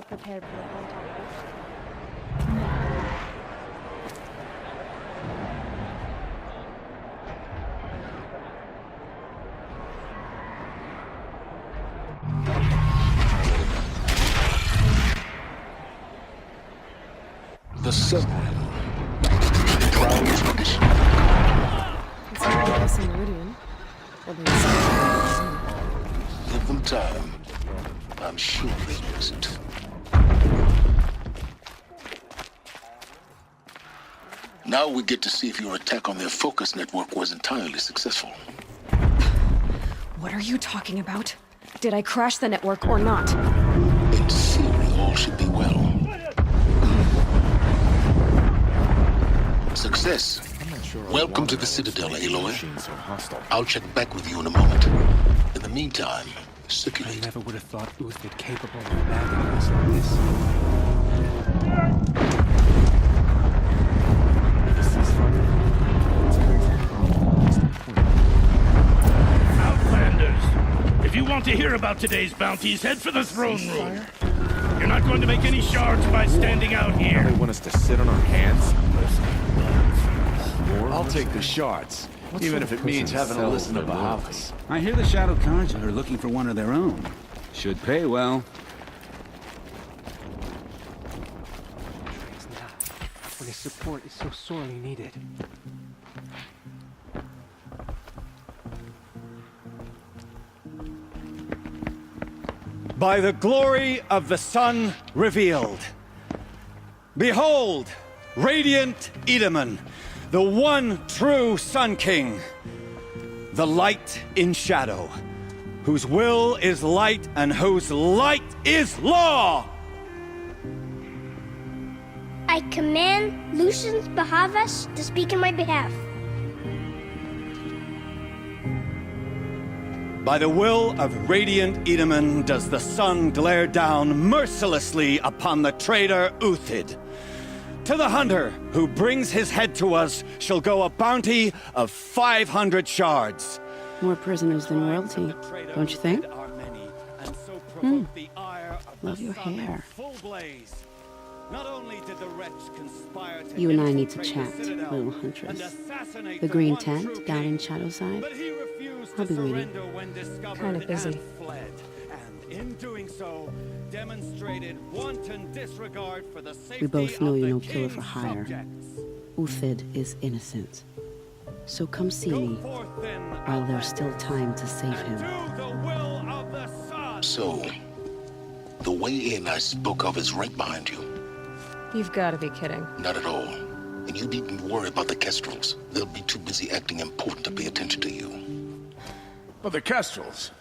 prepared for that one time. The submarine. Proud tradition. It's not like us in Meridian. Give them time. I'm sure they wasn't. Now we get to see if your attack on their focus network was entirely successful. What are you talking about? Did I crash the network or not? In theory, all should be well. Success. Welcome to the Citadel, Aloy. I'll check back with you in a moment. In the meantime, circulate. I never would have thought Uthid capable of abandoning us like this. Outlanders! If you want to hear about today's bounties, head for the throne room. You're not going to make any shards by standing out here. They want us to sit on our hands? I'll take the shards, even if it means having to listen to Bahavas. I hear the Shadow Carja are looking for one of their own. Should pay well. When his support is so sorely needed. By the glory of the sun revealed. Behold, radiant Edaman, the one true Sun King, the light in shadow, whose will is light and whose light is law! I command Lucius Bahavas to speak in my behalf. By the will of radiant Edaman does the sun glare down mercilessly upon the traitor Uthid. To the hunter who brings his head to us shall go a bounty of 500 shards. More prisoners than royalty, don't you think? Love your hair. You and I need to chat, little huntress. The green tent down in Shadowside. I'll be waiting. Kind of busy. In doing so, demonstrated wanton disregard for the safety We both know you're no of the killer for king's hire. subjects. Uthid is innocent. So come see me, Forth then, while there's still time to save him. do the will of the sun. So, the way in I spoke of is right behind you. You've got to be kidding. Not at all. And you needn't worry about the Kestrels. They'll be too busy acting important to pay attention to you. Well, the Kestrels.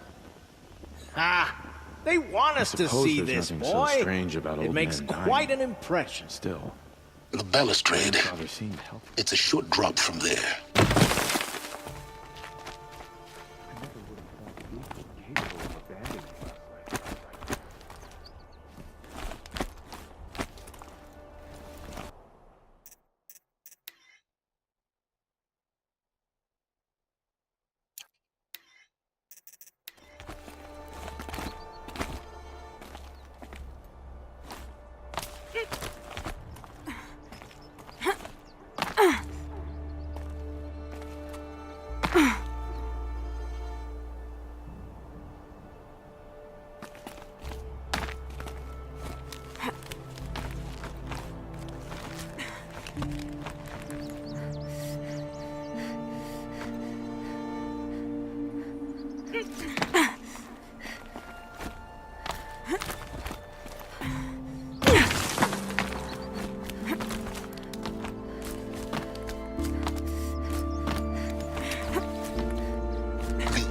They want us to see this, boy. So strange about it old makes men dying. quite an impression. Still, The balustrade, father seemed helpful. it's a short drop from there.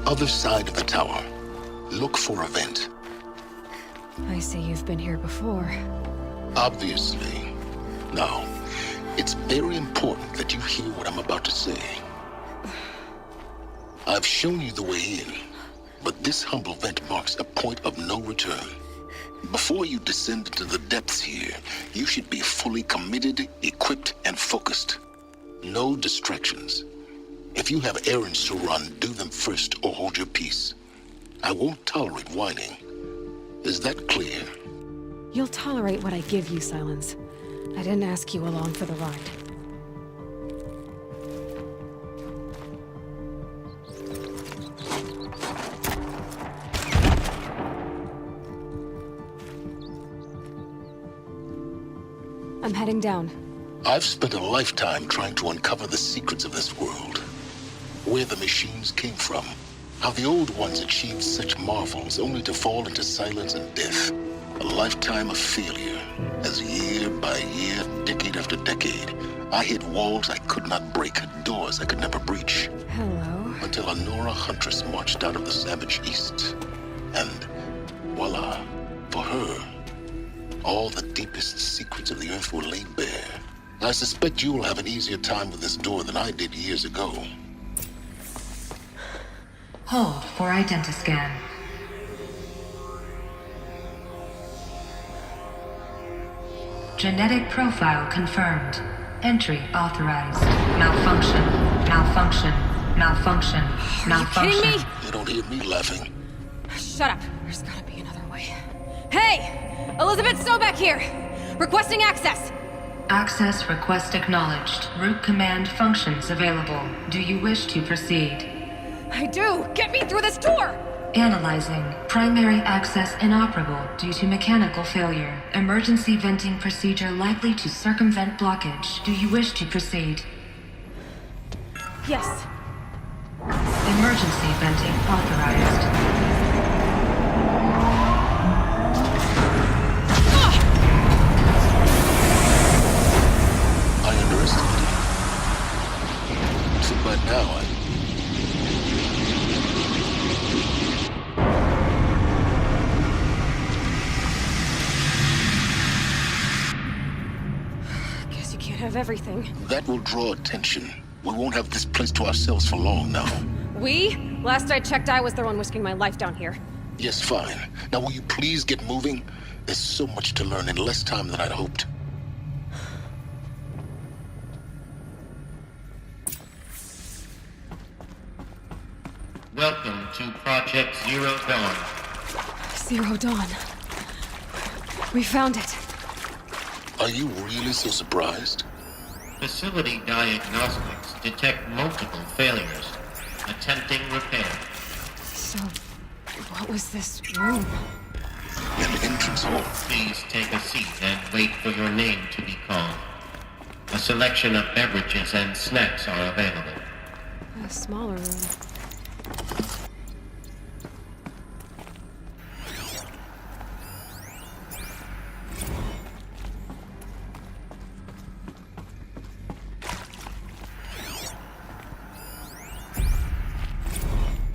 Other side of the tower. Look for a vent. I see you've been here before. Obviously. Now, it's very important that you hear what I'm about to say. I've shown you the way in, but this humble vent marks a point of no return. Before you descend into the depths here, you should be fully committed, equipped, and focused. No distractions. If you have errands to run, do them first or hold your peace. I won't tolerate whining. Is that clear? You'll tolerate what I give you, Silence. I didn't ask you along for the ride. I'm heading down. I've spent a lifetime trying to uncover the secrets of this world. Where the machines came from. How the old ones achieved such marvels only to fall into silence and death. A lifetime of failure. As year by year, decade after decade, I hit walls I could not break, doors I could never breach. Hello. Until a Nora huntress marched out of the savage east. And voila, for her, all the deepest secrets of the Earth were laid bare. I suspect you'll have an easier time with this door than I did years ago. Hold for identiscan. Genetic profile confirmed. Entry authorized. Malfunction. Malfunction. Malfunction. Malfunction. Are you kidding me? You don't hear me laughing. Shut up. There's gotta be another way. Hey! Elizabeth Sobeck here! Requesting access! Access request acknowledged. Root command functions available. Do you wish to proceed? I do! Get me through this door! Analyzing. Primary access inoperable due to mechanical failure. Emergency venting procedure likely to circumvent blockage. Do you wish to proceed? Yes. Emergency venting authorized. I underestimated you. So by now, Guess you can't have everything. that will draw attention. We won't have this place to ourselves for long now. We? Last I checked, I was the one risking my life down here. Yes, fine. Now will you please get moving? There's so much to learn in less time than I'd hoped. Welcome to Project Zero Dawn. Zero Dawn. We found it. Are you really so surprised? Facility diagnostics detect multiple failures. Attempting repair. So, what was this room? An entrance hall. Please take a seat and wait for your name to be called. A selection of beverages and snacks are available. A smaller room.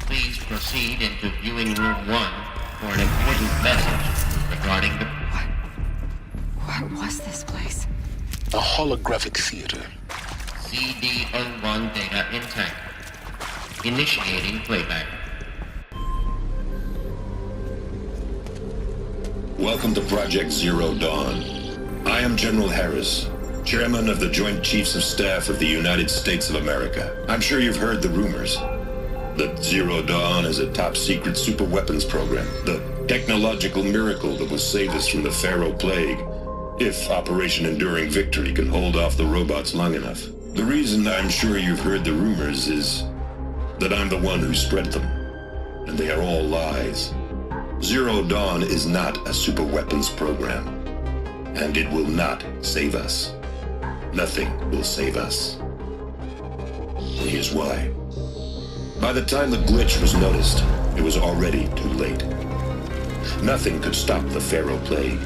Please proceed into viewing room 1 for an important message regarding the... What was this place? A holographic theater. CD01 data intact. Initiating playback. Welcome to Project Zero Dawn. I am General Harris, Chairman of the Joint Chiefs of Staff of the United States of America. I'm sure you've heard the rumors that Zero Dawn is a top-secret superweapons program, the technological miracle that will save us from the Pharaoh Plague, if Operation Enduring Victory can hold off the robots long enough. The reason I'm sure you've heard the rumors is that I'm the one who spread them, and they are all lies. Zero Dawn is not a superweapons program, and it will not save us. Nothing will save us. And here's why. By the time the glitch was noticed, it was already too late. Nothing could stop the Pharaoh Plague.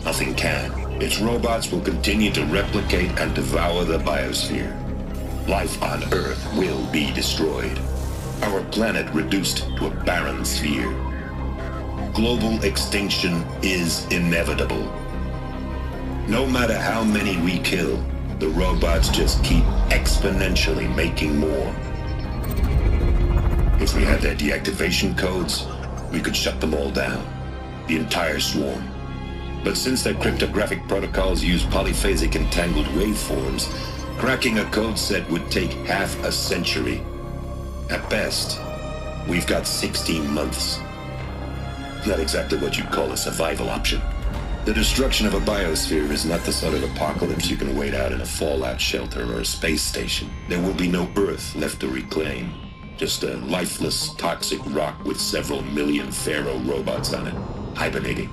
Nothing can. Its robots will continue to replicate and devour the biosphere. Life on Earth will be destroyed. Our planet reduced to a barren sphere. Global extinction is inevitable. No matter how many we kill, the robots just keep exponentially making more. If we had their deactivation codes, we could shut them all down, the entire swarm. But since their cryptographic protocols use polyphasic entangled waveforms, cracking a code set would take half a century. At best, we've got 16 months. Not exactly what you'd call a survival option. The destruction of a biosphere is not the sort of apocalypse you can wait out in a fallout shelter or a space station. There will be no Earth left to reclaim. Just a lifeless, toxic rock with several million Pharaoh robots on it, hibernating,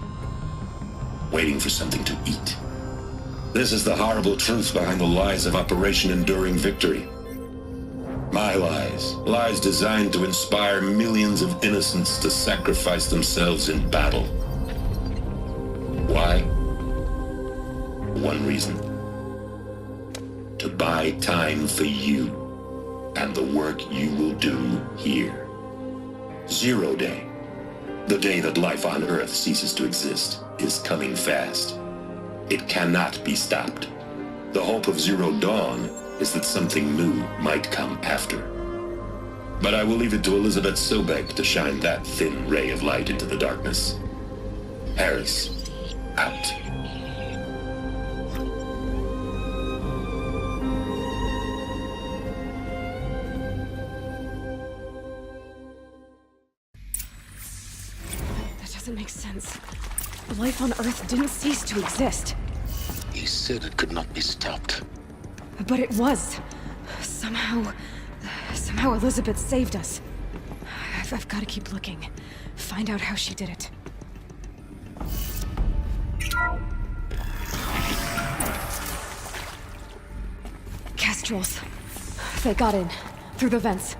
waiting for something to eat. This is the horrible truth behind the lies of Operation Enduring Victory. My lies. Lies designed to inspire millions of innocents to sacrifice themselves in battle. Why? One reason. To buy time for you and the work you will do here. 0 Day, the day that life on Earth ceases to exist, is coming fast. It cannot be stopped. The hope of Zero Dawn is that something new might come after. But I will leave it to Elizabeth Sobek to shine that thin ray of light into the darkness. Harris, out. That doesn't make sense. Life on Earth didn't cease to exist. He said it could not be stopped. But it was. Somehow Elizabeth saved us. I've got to keep looking. Find out how she did it. Kestrels. They got in. Through the vents.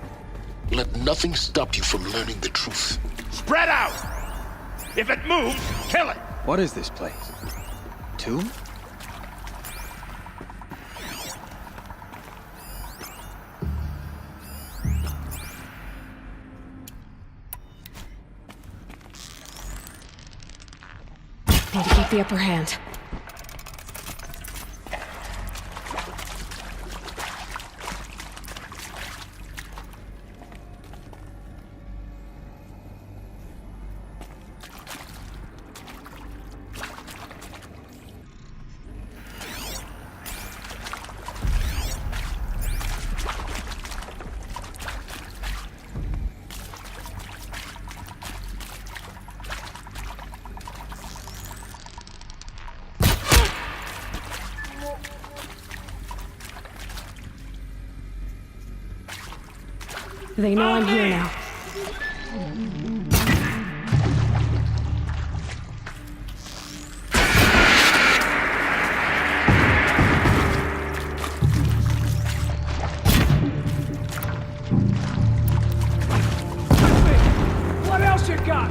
Let nothing stop you from learning the truth. Spread out! If it moves, kill it! What is this place? Tomb? Need to keep the upper hand. They know I'm here now. What else you got?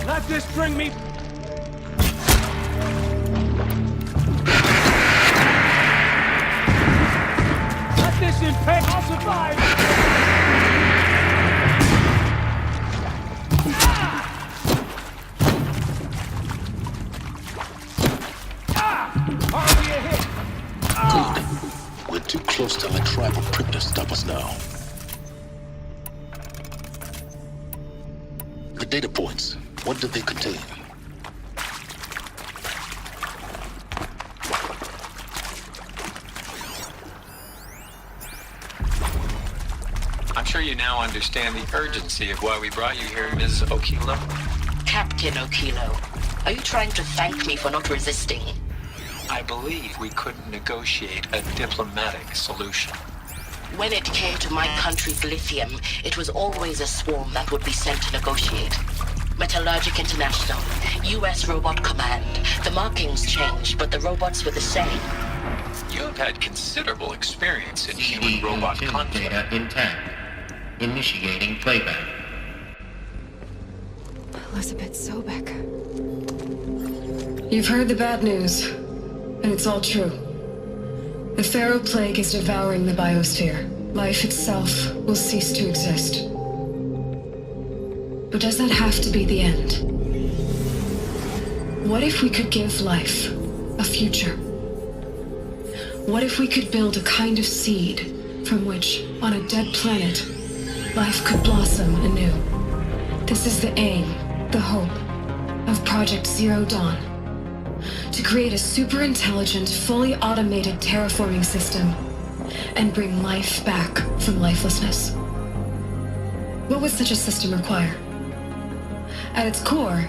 Let this bring me... Let this impede... I'll survive! Already a hit! Good. We're too close to let tribal prick to stop us now. The data points. What did they contain? I'm sure you now understand the urgency of why we brought you here, Ms. Okilo. Captain Okilo, are you trying to thank me for not resisting? I believe we couldn't negotiate a diplomatic solution. When it came to my country's lithium, it was always a swarm that would be sent to negotiate. Metallurgic International, U.S. Robot Command. The markings changed, but the robots were the same. You have had considerable experience in human-robot conflict. Data intact. Initiating playback. Elizabeth Sobek. You've heard the bad news, and it's all true. The Pharaoh Plague is devouring the biosphere. Life itself will cease to exist. But does that have to be the end? What if we could give life a future? What if we could build a kind of seed from which, on a dead planet, life could blossom anew? This is the aim, the hope of Project Zero Dawn. To create a super-intelligent, fully automated terraforming system and bring life back from lifelessness. What would such a system require? At its core,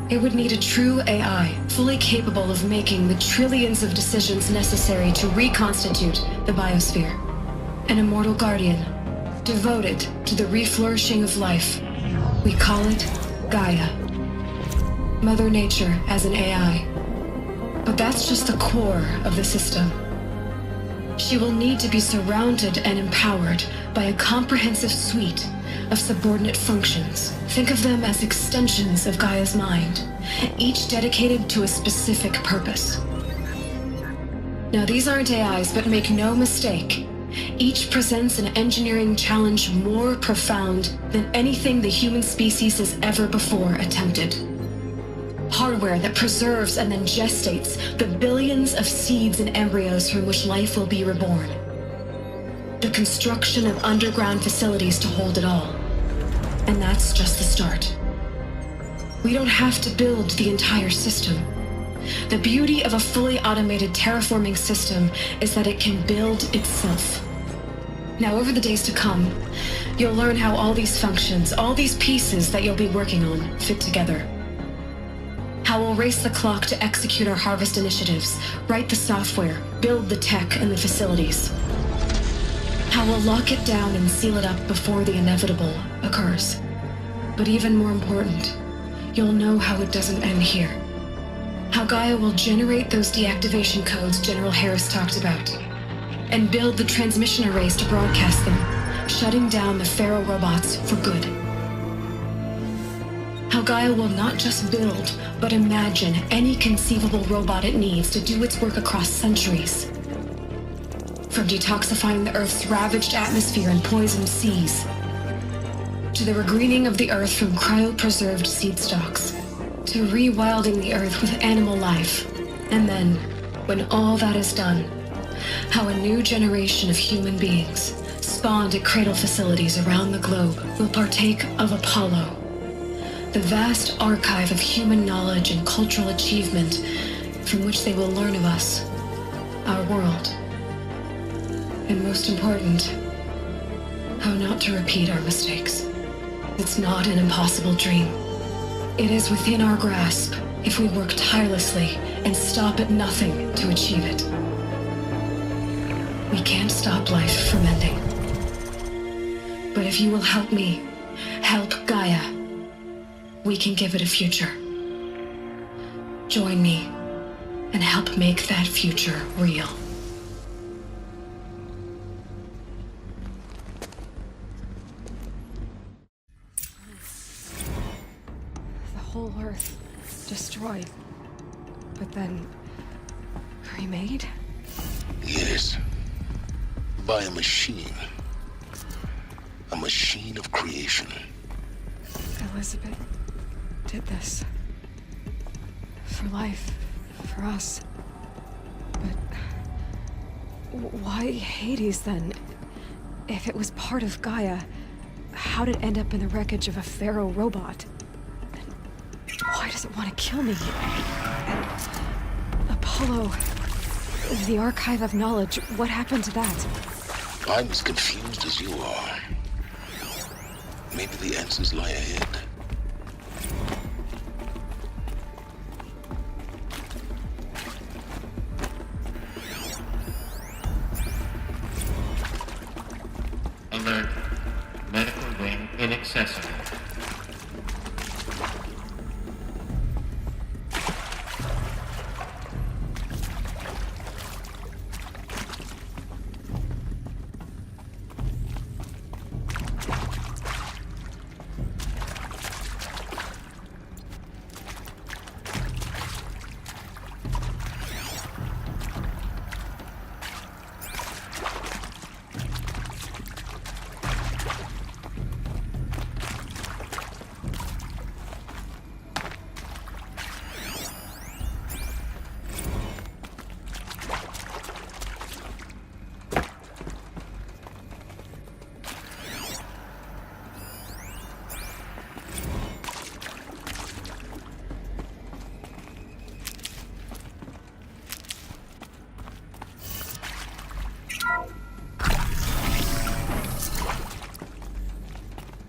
it would need a true AI, fully capable of making the trillions of decisions necessary to reconstitute the biosphere. An immortal guardian, devoted to the reflourishing of life. We call it Gaia. Mother Nature as an AI. But that's just the core of the system. She will need to be surrounded and empowered by a comprehensive suite of subordinate functions. Think of them as extensions of Gaia's mind, each dedicated to a specific purpose. Now, these aren't AIs, but make no mistake, each presents an engineering challenge more profound than anything the human species has ever before attempted. Hardware that preserves and then gestates the billions of seeds and embryos from which life will be reborn. The construction of underground facilities to hold it all. And that's just the start. We don't have to build the entire system. The beauty of a fully automated terraforming system is that it can build itself. Now, over the days to come, you'll learn how all these functions, all these pieces that you'll be working on, fit together. How we'll race the clock to execute our harvest initiatives, write the software, build the tech and the facilities. How we'll lock it down and seal it up before the inevitable occurs. But even more important, you'll know how it doesn't end here. How Gaia will generate those deactivation codes General Harris talked about, and build the transmission arrays to broadcast them, shutting down the Pharaoh robots for good. How Gaia will not just build, but imagine any conceivable robot it needs to do its work across centuries. From detoxifying the Earth's ravaged atmosphere and poisoned seas, to the regreening of the Earth from cryopreserved seed stalks, to rewilding the Earth with animal life. And then, when all that is done, how a new generation of human beings, spawned at cradle facilities around the globe, will partake of Apollo, the vast archive of human knowledge and cultural achievement from which they will learn of us, our world. And most important, how not to repeat our mistakes. It's not an impossible dream. It is within our grasp if we work tirelessly and stop at nothing to achieve it. We can't stop life from ending. But if you will help me, help Gaia, we can give it a future. Join me and help make that future real. The whole Earth destroyed, but then remade? Yes. By a machine. A machine of creation. Elizabeth did this. For life. For us. But why Hades then? If it was part of Gaia, how did it end up in the wreckage of a Pharaoh robot? And why does it want to kill me? And Apollo, the archive of knowledge, what happened to that? I'm as confused as you are. Maybe the answers lie ahead. Alert. Medical wing inaccessible.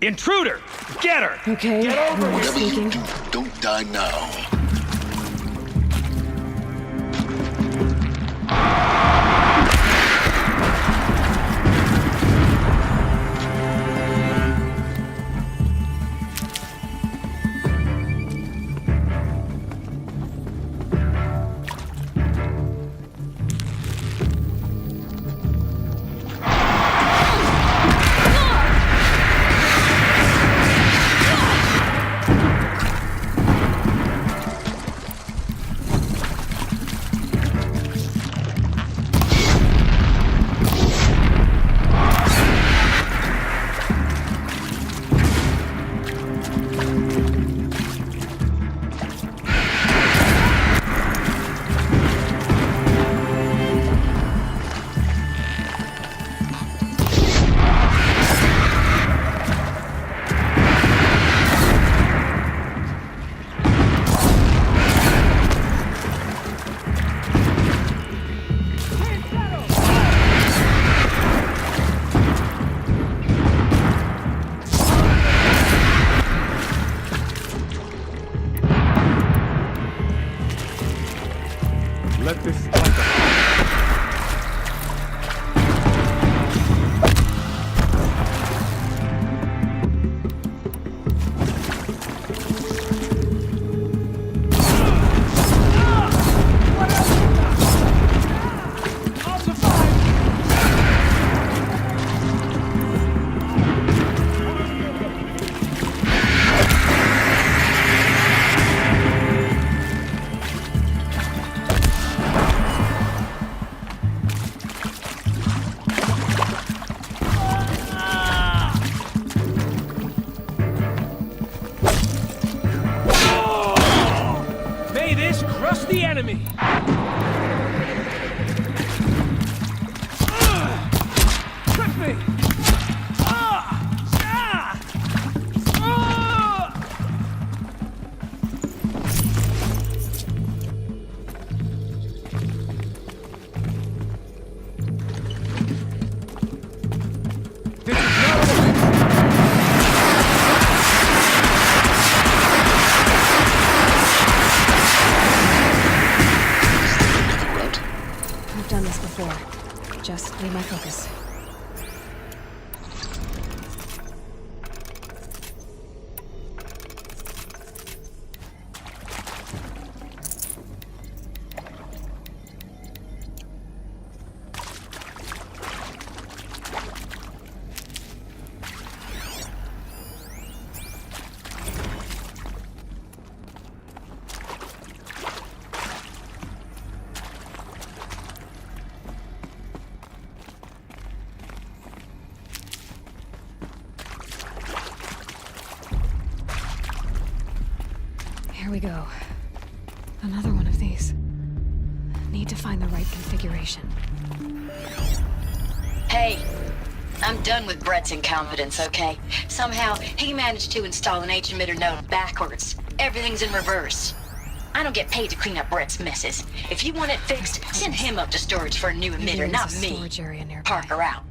Intruder! Get her! Okay, Get over here! Whatever you do, don't die now. Let this... May this crush the enemy! Trick me! I've done this before. Just leave my focus. Here we go. Another one of these. Need to find the right configuration. Hey, I'm done with Brett's incompetence, okay? Somehow, he managed to install an H-emitter node backwards. Everything's in reverse. I don't get paid to clean up Brett's messes. If you want it fixed, send him up to storage for a new Maybe emitter, there's not a me. storage area nearby. Parker out.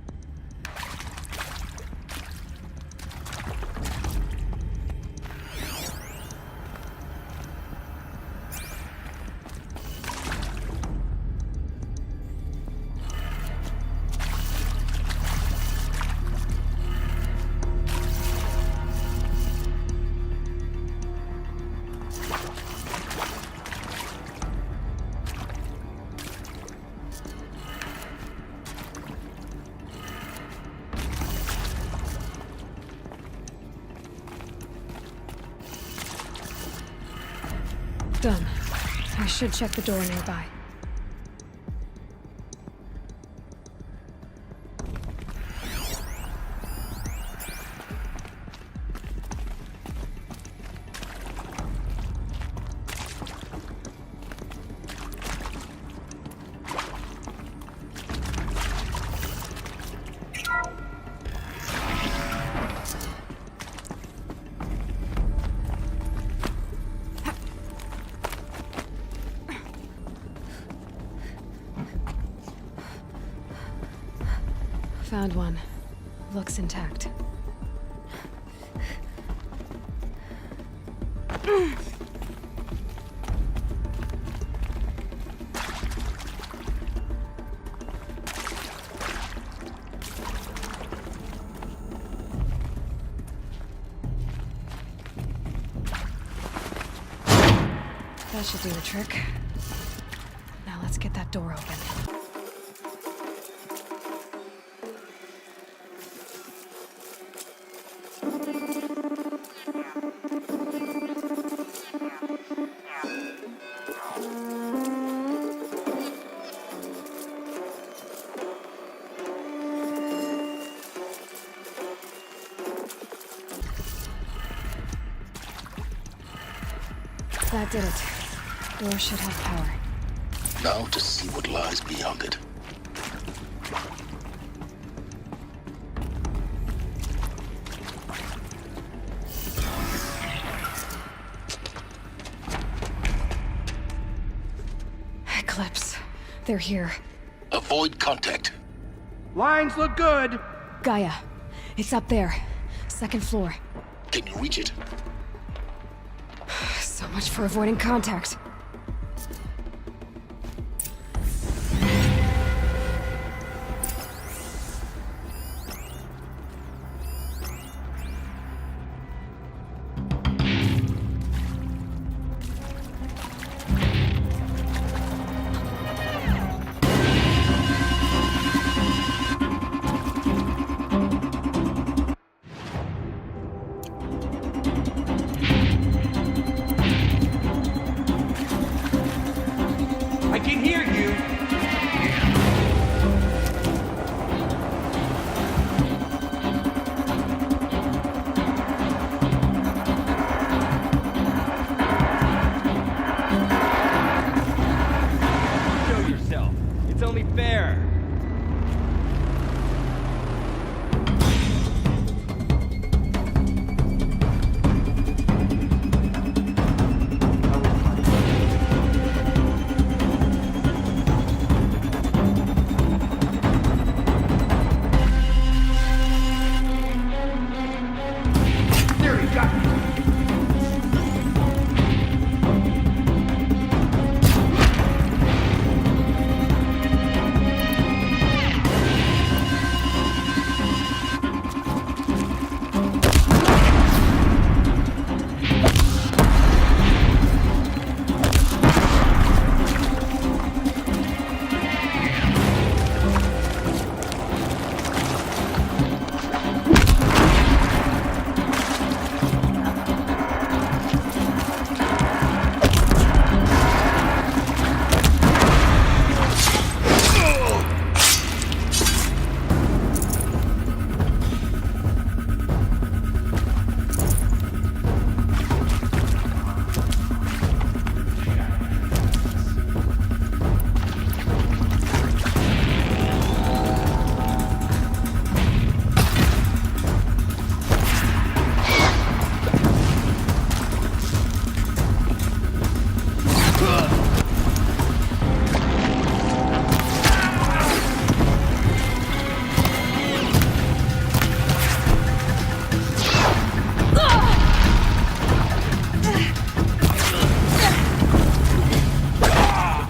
Done. I should check the door nearby. Found one. Looks intact. That should do the trick. Now let's get that door open. That did it. Door should have power. Now to see what lies beyond it. Eclipse. They're here. Avoid contact. Lines look good. Gaia. It's up there. Second floor. Can you reach it? So much for avoiding contact. I can hear you. Show yourself. It's only fair. There he got me.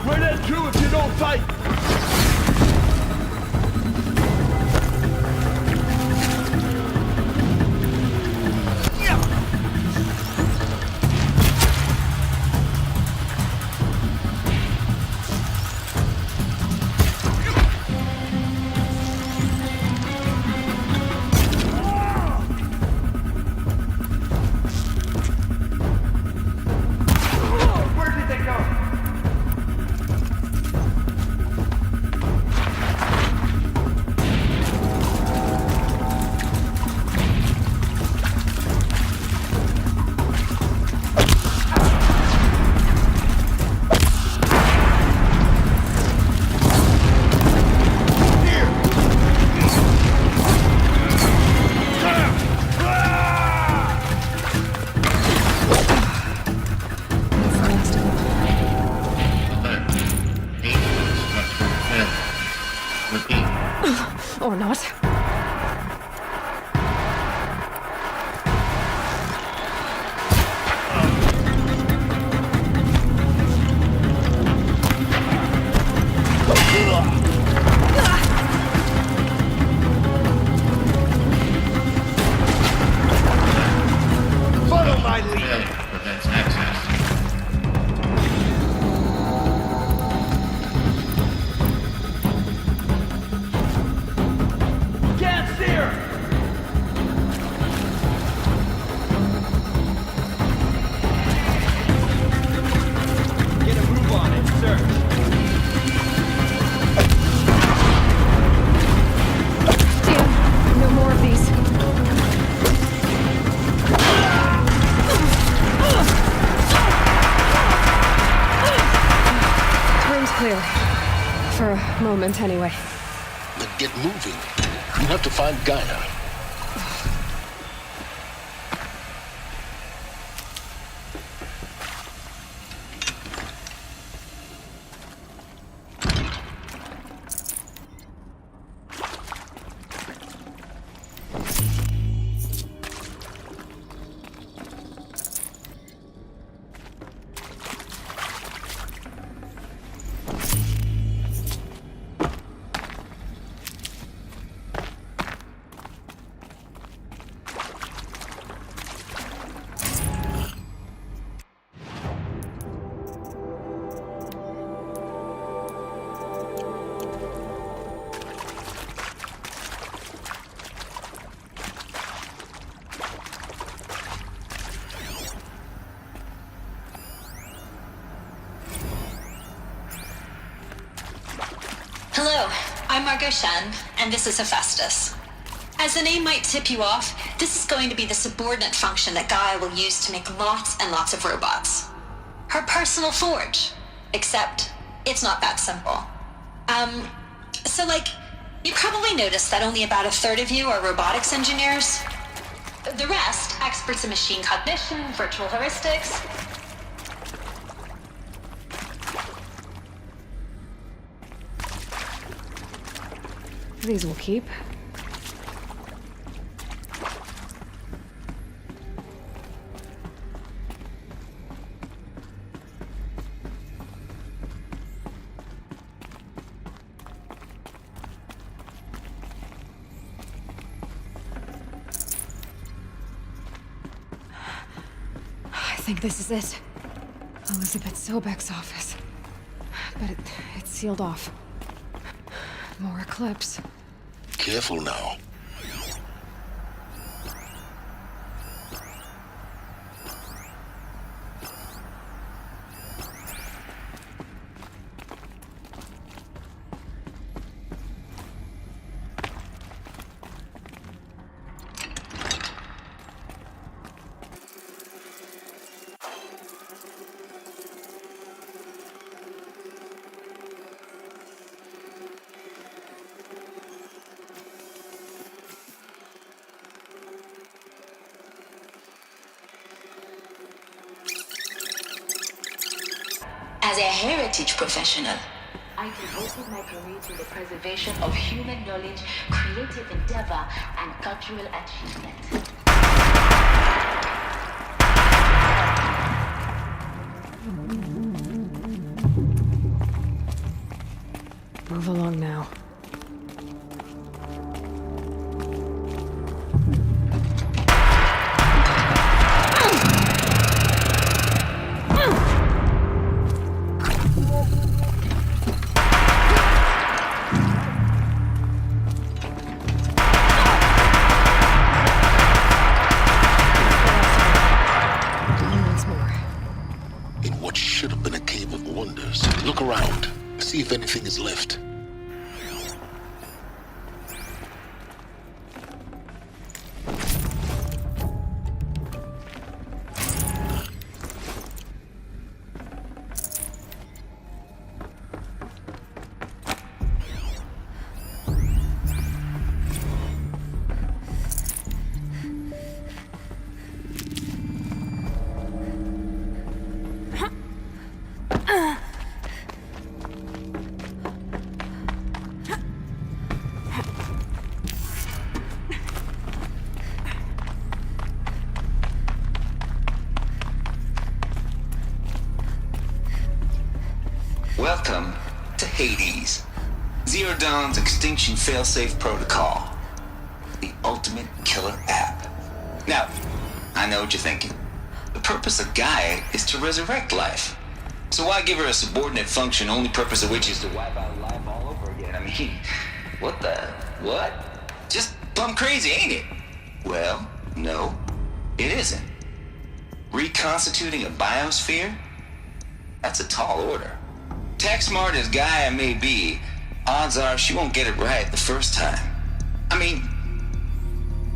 We're dead too if you don't fight. Where did they go? Or not. clear. For a moment, anyway. Then get moving. You have to find Gaia. Hello, I'm Margot Shen, and this is Hephaestus. As the name might tip you off, this is going to be the subordinate function that Gaia will use to make lots and lots of robots. Her personal forge. Except, it's not that simple. You probably noticed that only about a third of you are robotics engineers. The rest, experts in machine cognition, virtual heuristics. These will keep. I think this is it. Elizabeth Sobek's office. But it's sealed off. More eclipse. Careful now. As a heritage professional, I devoted my career to the preservation of human knowledge, creative endeavor, and cultural achievement. Move along now. Look around. See if anything is left. Welcome to Hades, Zero Dawn's extinction failsafe protocol, the ultimate killer app. Now, I know what you're thinking. The purpose of Gaia is to resurrect life. So why give her a subordinate function, only purpose of which is to wipe out life all over again? I mean, what? Just plumb crazy, ain't it? Well, no, it isn't. Reconstituting a biosphere? That's a tall order. Tech smart as Gaia may be, odds are she won't get it right the first time. I mean,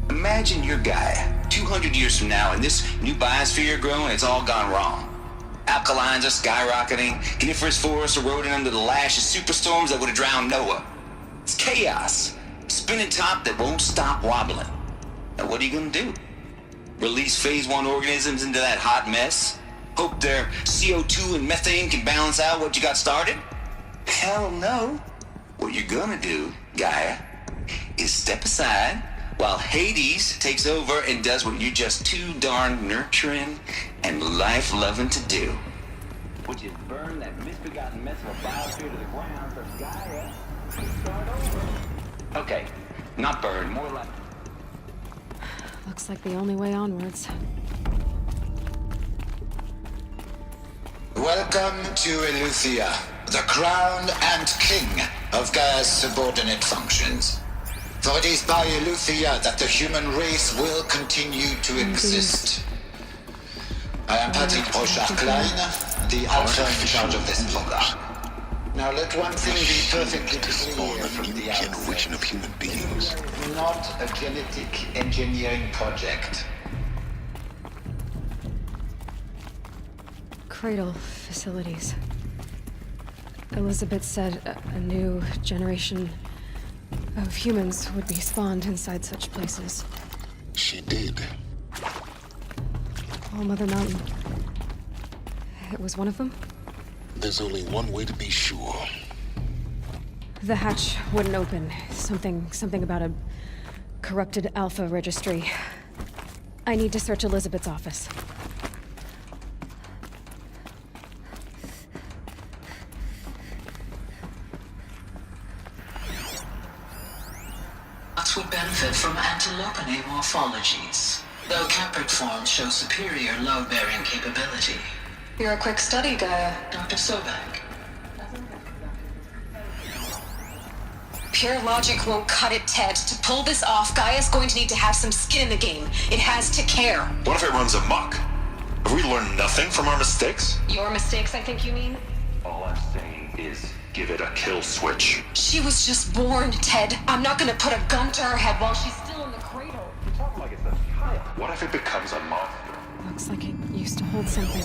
imagine you're Gaia 200 years from now and this new biosphere growing, it's all gone wrong. Alkalines are skyrocketing, coniferous forests eroding under the lash of superstorms that would have drowned Noah. It's chaos. Spinning top that won't stop wobbling. Now what are you gonna do? Release phase 1 organisms into that hot mess? Hope their CO2 and methane can balance out what you got started? Hell no. What you're gonna do, Gaia, is step aside while Hades takes over and does what you're just too darn nurturing and life-loving to do. Which is burn that misbegotten mess of a biosphere to the ground for Gaia to start over. Okay, not burn, more like... Looks like the only way onwards. Welcome to Eleuthia, the crown and king of Gaia's subordinate functions. For it is by Eleuthia that the human race will continue to exist. I am Patrick Brochard-Klein, the Alpha in charge of this program. Now let one thing be perfectly clear from the generation of human beings. Not a genetic engineering project. Cradle facilities. Elizabeth said a new generation of humans would be spawned inside such places. She did. All Mother Mountain. It was one of them? There's only one way to be sure. The hatch wouldn't open. Something about a corrupted Alpha registry. I need to search Elizabeth's office. Would benefit from antilopinae morphologies, though caprid forms show superior load-bearing capability. You're a quick study, Gaia. Dr. Sobek. Pure logic won't cut it, Ted. To pull this off, Gaia's going to need to have some skin in the game. It has to care. What if it runs amok? Have we learned nothing from our mistakes? Your mistakes, I think you mean? All I'm saying is give it a kill switch. She was just born, Ted. I'm not gonna put a gun to her head while she's still in the cradle. You talk like it's a child. What if it becomes a monster? Looks like it used to hold something.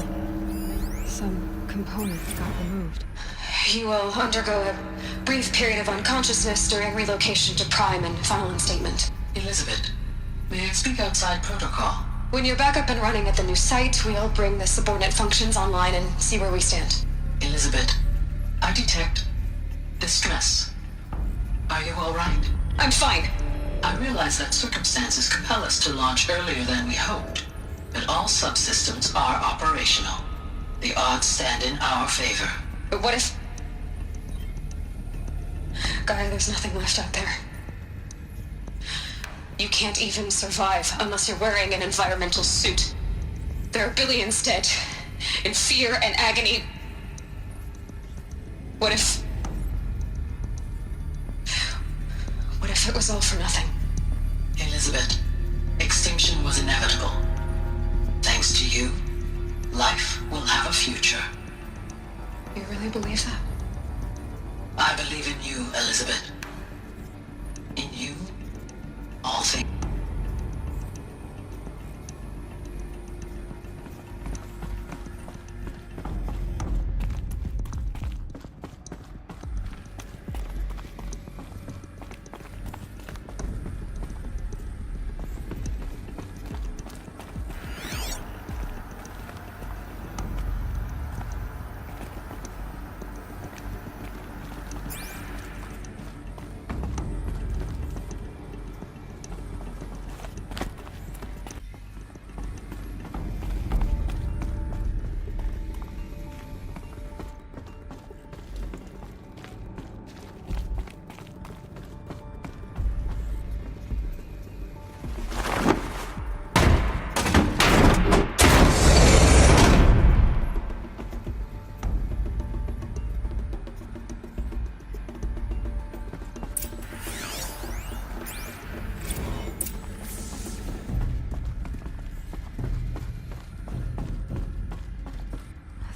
Some component got removed. You will undergo a brief period of unconsciousness during relocation to Prime and final instatement. Elizabeth, may I speak outside protocol? When you're back up and running at the new site, we'll bring the subordinate functions online and see where we stand. Elizabeth, I detect distress. Are you all right? I'm fine. I realize that circumstances compel us to launch earlier than we hoped, but all subsystems are operational. The odds stand in our favor. But what if... Gaia, there's nothing left out there. You can't even survive unless you're wearing an environmental suit. There are billions dead, in fear and agony. What if it was all for nothing? Elizabeth, extinction was inevitable. Thanks to you, life will have a future. You really believe that? I believe in you, Elizabeth. In you, all things.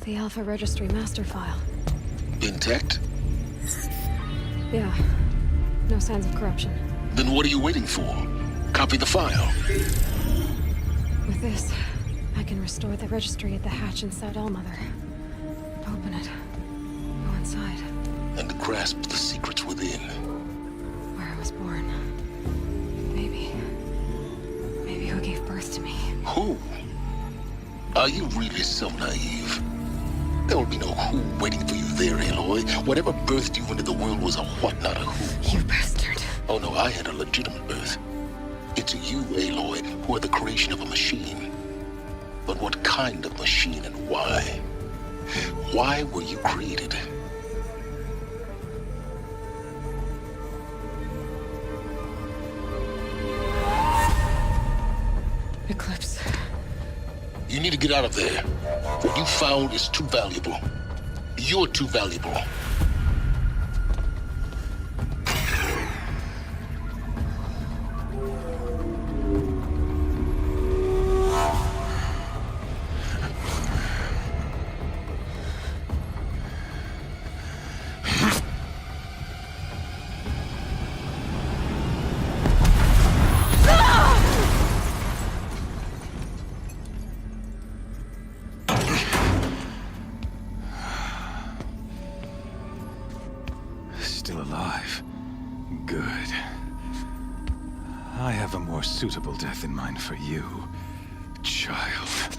The Alpha Registry master file. Intact? Yeah. No signs of corruption. Then what are you waiting for? Copy the file. With this, I can restore the registry at the hatch inside Allmother. Open it. Go inside. And grasp the secrets within. Where I was born. Maybe who gave birth to me. Who? Are you really so naive? There will be no who waiting for you there, Aloy. Whatever birthed you into the world was a what, not a who. You bastard. Oh no, I had a legitimate birth. It's you, Aloy, who are the creation of a machine. But what kind of machine and why? Why were you created? Eclipse. You need to get out of there. What you found is too valuable. You're too valuable. Still alive. Good. I have a more suitable death in mind for you, child.